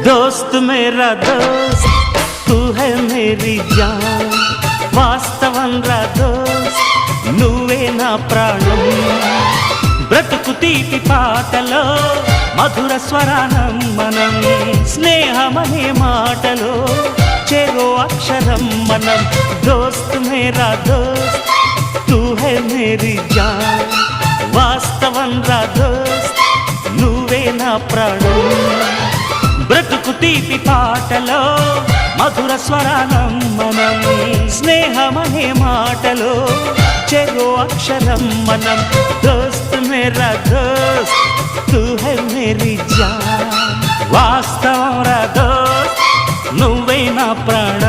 दोस्त मेरा दोस्त तू है मेरी जान వాస్తవం రా దోస్త్ నువ్వే నా ప్రాణం బ్రతుకు తీపి పాటలో మధుర స్వరానం మనం స్నేహమనే మాటలో చెరో అక్షరం మనం దోస్త్ మేరా దోస్త్ తూ హై మేరీ జాన్ వాస్తవం రా దోస్త్ నువ్వే నా ప్రాణం బ్రతుకు తీపి పాటలో మధుర స్వరానం మనం స్నేహమనే మాటలో చెరో అక్షరం మనం దోస్త్ మేరా దోస్త్ తూ హై మేరీ జాన్ వాస్తవం రా దోస్త్ నువ్వే నా ప్రాణం